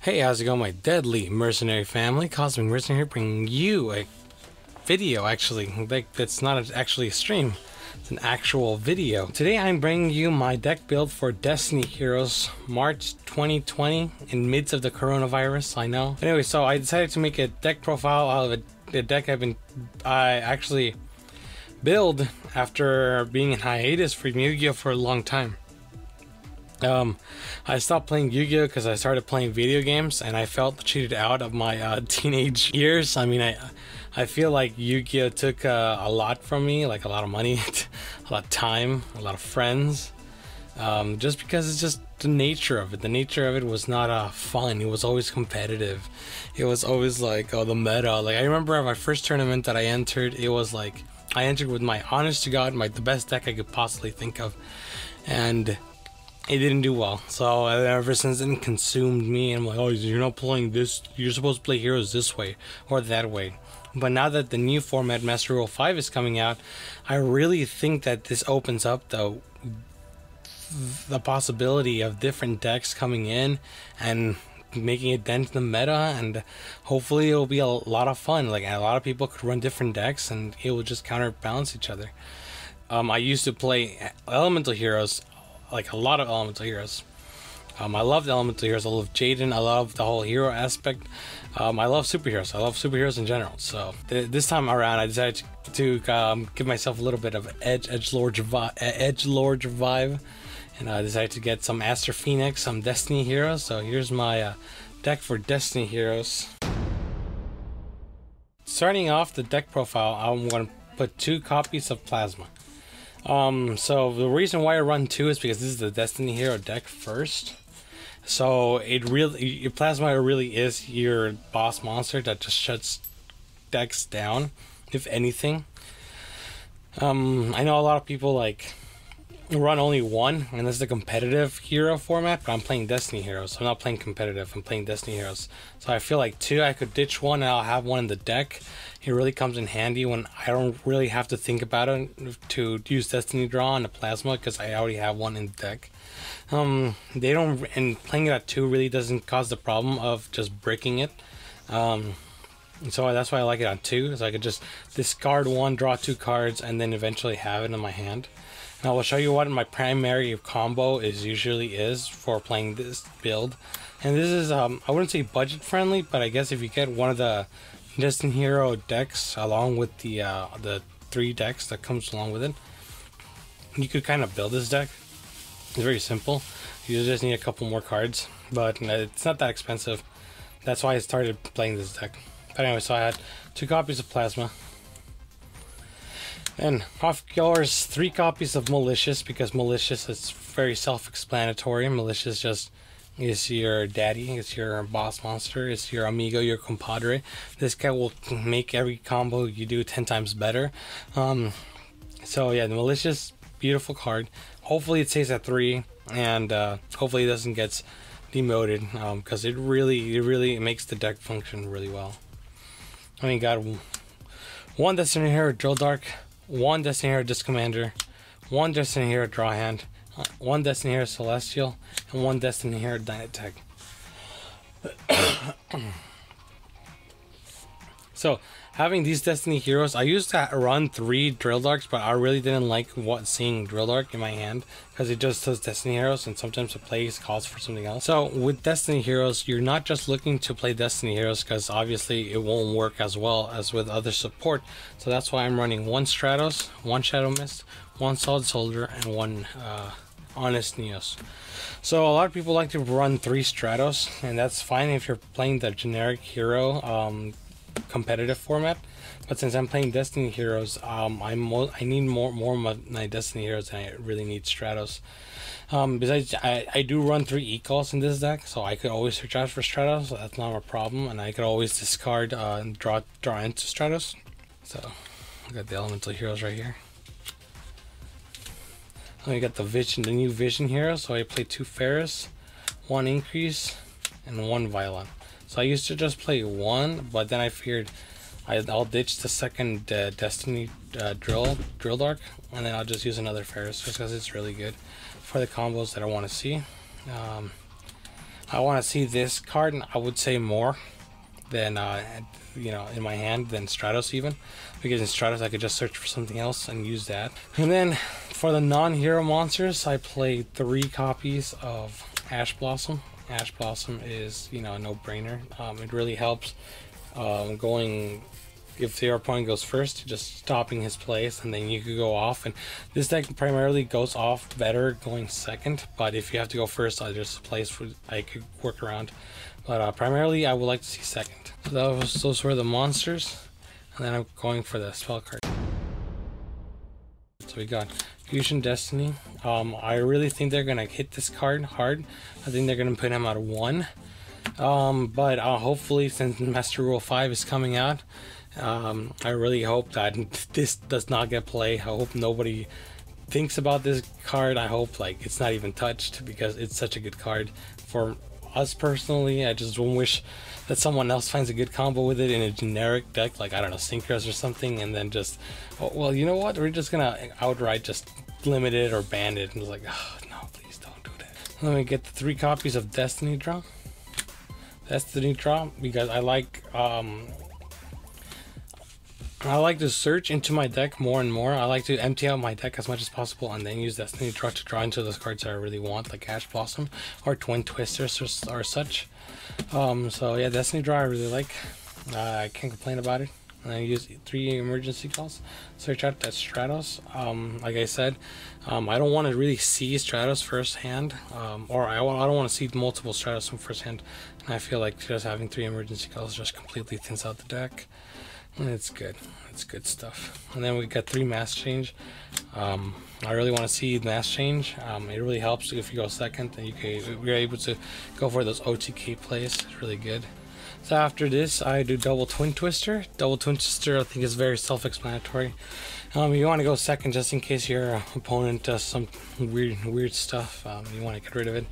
Hey, how's it going, my deadly mercenary family? Cosmic Mercenary here, bringing you a video, actually. That's not actually a stream. It's an actual video. Today I'm bringing you my deck build for Destiny Heroes, March 2020, in midst of the coronavirus, I know. Anyway, so I decided to make a deck profile out of a deck I actually build after being in hiatus from Yu-Gi-Oh for a long time. I stopped playing Yu-Gi-Oh because I started playing video games and I felt cheated out of my teenage years. I mean, I feel like Yu-Gi-Oh took a lot from me, like a lot of money, a lot of time, a lot of friends, just because it's just the nature of it. The nature of it was not fun. It was always competitive. It was always like, oh, the meta. Like, I remember my first tournament that I entered, it was like, I entered with my, honest to God, the best deck I could possibly think of. And it didn't do well, so ever since it consumed me. And I'm like, oh, you're not playing this, you're supposed to play heroes this way or that way. But now that the new format Master Rule 5 is coming out, I really think that this opens up the possibility of different decks coming in and making a dent in the meta, and hopefully it'll be a lot of fun. Like, a lot of people could run different decks and it will just counterbalance each other. I used to play elemental heroes, like a lot of elemental heroes. I love the elemental heroes. I love Jaden. I love the whole hero aspect. I love superheroes. I love superheroes in general. So this time around, I decided to give myself a little bit of edgelord vibe, and I decided to get some Aster Phoenix, some Destiny heroes. So here's my deck for Destiny heroes. Starting off the deck profile, I'm going to put 2 copies of Plasma. So the reason why I run 2 is because this is the Destiny Hero deck first. So your Plasma really is your boss monster that just shuts decks down, if anything. I know a lot of people like run only 1, and this is the competitive hero format, but I'm playing Destiny Heroes, so I'm not playing competitive, I'm playing Destiny Heroes. So I feel like 2, I could ditch 1 and I'll have 1 in the deck. It really comes in handy when I don't really have to think about it to use Destiny Draw on the Plasma, because I already have 1 in the deck. And playing it at 2 really doesn't cause the problem of just breaking it. So that's why I like it on 2, so I could just discard 1, draw 2 cards, and then eventually have it in my hand. Now I will show you what my primary combo is for playing this build. And this is, I wouldn't say budget friendly, but I guess if you get one of the Destiny Hero decks along with the 3 decks that comes along with it, you could kind of build this deck. It's very simple. You just need a couple more cards, but it's not that expensive. That's why I started playing this deck. But anyway, so I had 2 copies of Plasma. And off yours 3 copies of Malicious, because Malicious is very self-explanatory. Malicious just is your daddy, it's your boss monster, it's your amigo, your compadre. This guy will make every combo you do 10 times better. So yeah, the Malicious, beautiful card. Hopefully it stays at 3, and hopefully it doesn't get demoted, because it really makes the deck function really well. I mean, got 1 Destiny Hero Drill Dark, 1 Destiny Hero Disc Commander, 1 Destiny Hero Draw Hand, 1 Destiny Hero Celestial, and 1 Destiny Hero Dynatech. So, having these Destiny Heroes, I used to run 3 Drill Darks, but I really didn't like seeing Drill Dark in my hand, because it just does Destiny Heroes, and sometimes the play calls for something else. So, with Destiny Heroes, you're not just looking to play Destiny Heroes, because obviously it won't work as well as with other support. So that's why I'm running 1 Stratos, 1 Shadow Mist, 1 Solid Soldier, and 1 Honest Neos. So a lot of people like to run 3 Stratos, and that's fine if you're playing the generic hero competitive format. But since I'm playing Destiny Heroes, I need more of my Destiny Heroes than I really need Stratos. Besides, I do run 3 Ecals in this deck, so I could always search out for Stratos, so that's not a problem, and I could always discard and draw into Stratos. So I got the elemental heroes right here. I got the new Vision hero, so I play 2 Ferris, 1 Increase, and 1 Violent. So I used to just play 1, but then I figured I'll ditch the second Destiny Drill Dark, and then I'll just use another Ferris, just because it's really good for the combos that I want to see. I want to see this card, I would say more than you know, in my hand than Stratos, even because in Stratos I could just search for something else and use that. And then for the non-hero monsters, I played 3 copies of Ash Blossom. Ash Blossom is, you know, a no-brainer. It really helps going, if your opponent goes first, just stopping his place, and then you could go off. And this deck primarily goes off better going second, but if you have to go first, there's a place where I could work around. But primarily I would like to see second. So those were the monsters, and then I'm going for the spell card. So we got Fusion Destiny. I really think they're gonna hit this card hard. I think they're gonna put him at 1. But hopefully, since Master Rule 5 is coming out, I really hope that this does not get played. I hope nobody thinks about this card. I hope like it's not even touched, because it's such a good card for us personally. I just wish that someone else finds a good combo with it in a generic deck, like, I don't know, Synchros or something, and then just, oh, well, you know what, we're just gonna outright just limit it or ban it. And it's like, oh, no, please don't do that. Let me get the 3 copies of Destiny Draw. Destiny Draw, because I like to search into my deck more and more. I like to empty out my deck as much as possible and then use Destiny Draw to draw into those cards that I really want, like Ash Blossom or Twin Twisters or such. So yeah, Destiny Draw I really like. I can't complain about it. And I use 3 emergency calls. Search out that Stratos. Like I said, I don't want to really see Stratos firsthand, or I don't want to see multiple Stratos from firsthand. And I feel like just having 3 emergency calls just completely thins out the deck. And it's good. It's good stuff. And then we got 3 mass change. I really want to see mass change. It really helps if you go second, and you're able to go for those OTK plays. It's really good. So after this, I do double Twin Twister. Double Twin Twister, I think, is very self-explanatory. You want to go second just in case your opponent does some weird stuff. You want to get rid of it.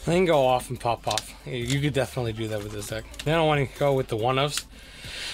And then go off and pop off. You could definitely do that with this deck. Then I want to go with the one-ofs.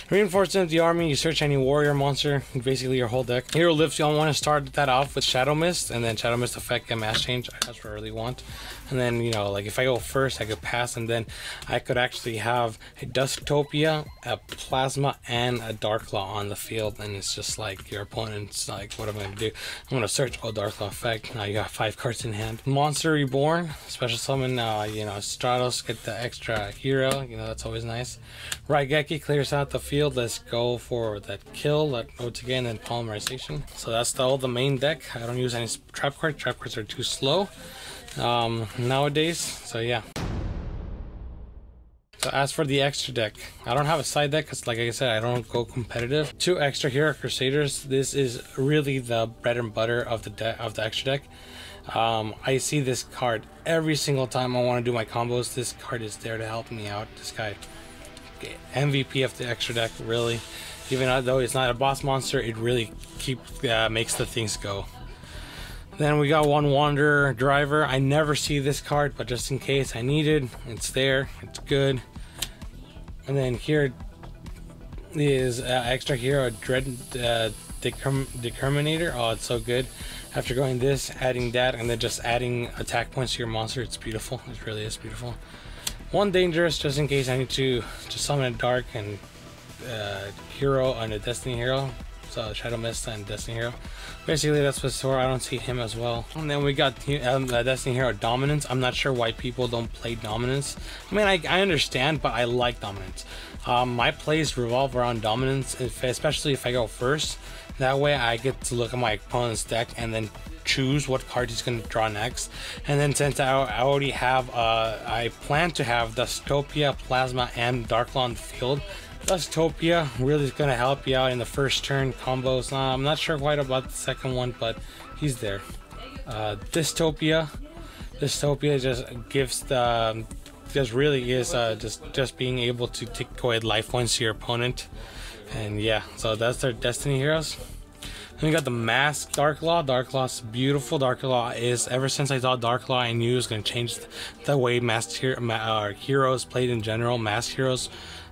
Reinforcement of the army, you search any warrior monster, basically your whole deck. Hero lifts, you want to start that off with Shadow Mist, and then Shadow Mist effect and mass change. That's what I really want. And then, you know, like if I go first, I could pass, and then I could actually have a Dusktopia, a Plasma, and a Darklaw on the field. And it's just like your opponent's like, what am I going to do? I'm going to search, oh, Darklaw effect. Now you got 5 cards in hand. Monster Reborn, special summon, you know, Stratos, get the extra hero. You know, that's always nice. Raigeki clears out the field. Let's go for that kill, that OTK, and then polymerization. So that's all the main deck. I don't use any trap cards. Trap cards are too slow nowadays. So yeah. So as for the extra deck, I don't have a side deck because, like I said, I don't go competitive. 2 extra Hero Crusaders. This is really the bread and butter of the extra deck. I see this card every single time I want to do my combos. This card is there to help me out. This guy, MVP of the extra deck, really. Even though it's not a boss monster, it really makes the things go. Then we got 1 Wanderer Driver. I never see this card, but just in case I need it, it's there. It's good. And then here is extra hero Dread Determinator. Oh, it's so good. After going this, adding that, and then just adding attack points to your monster, it's beautiful. It really is beautiful. 1 Dangerous, just in case I need to summon a Dark and hero and a Destiny hero. So Shadow Mist and Destiny hero. Basically, that's what's for. I don't see him as well. And then we got Destiny hero Dominance. I'm not sure why people don't play Dominance. I mean, I understand, but I like Dominance. My plays revolve around Dominance, especially if I go first. That way, I get to look at my opponent's deck and then choose what card he's going to draw next. And then since I already have, I plan to have Dustopia, Plasma, and Darklaw on the field. Dustopia really is going to help you out in the first turn combos. I'm not sure quite about the second one, but he's there. Dystopia just gives the, just really is just being able to take away life points to your opponent. And yeah, so that's their Destiny heroes. Then we got the Mask Dark Law. Dark Law's beautiful. Dark Law is, ever since I saw Dark Law, I knew it was going to change the way heroes played in general. Masked heroes.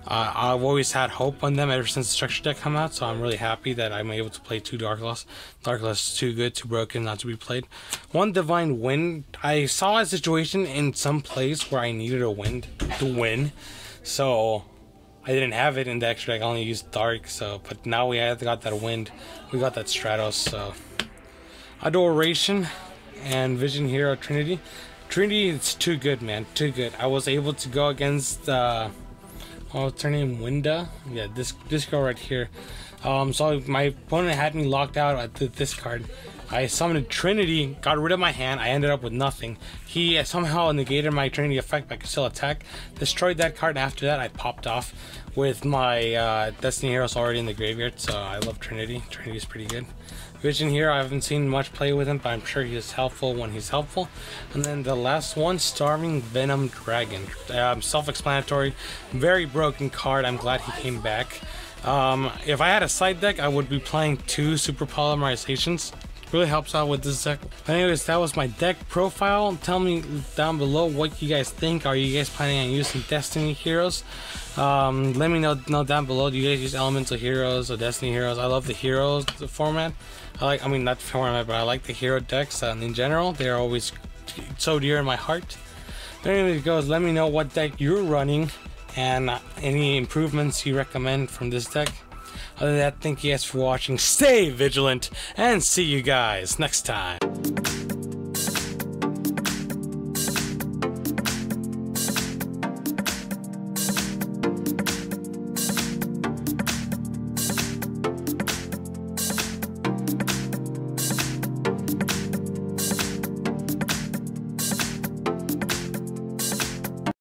I've always had hope on them ever since the structure deck come out, so I'm really happy that I'm able to play 2 Dark Laws. Dark Laws is too good, too broken not to be played. 1 Divine Wind. I saw a situation in some place where I needed a wind to win, so I didn't have it in the extra deck. I only used Dark, so but now we got that wind. We got that Stratos, so Adoration and Vision Hero Trinity. Trinity, it's too good, man, too good. I was able to go against what's her name, Winda? Yeah, this girl right here. So my opponent had me locked out at this card. I summoned Trinity, got rid of my hand. I ended up with nothing. He somehow negated my Trinity effect, but I could still attack. Destroyed that card, and after that I popped off with my Destiny Heroes already in the graveyard. So I love Trinity. Trinity is pretty good. Vision here, I haven't seen much play with him, but I'm sure he is helpful when he's helpful. And then the last one, Starving Venom Dragon. Self-explanatory, very broken card. I'm glad he came back. If I had a side deck, I would be playing 2 Super Polymerizations. Really helps out with this deck. But anyways, that was my deck profile. Tell me down below what you guys think. Are you guys planning on using Destiny Heroes? Let me know down below. Do you guys use Elemental Heroes or Destiny Heroes? I love the Heroes format. I mean not the format, but I like the hero decks in general. They're always so dear in my heart. But anyways, guys, let me know what deck you're running and any improvements you recommend from this deck. Other than that, thank you guys for watching. Stay vigilant and see you guys next time.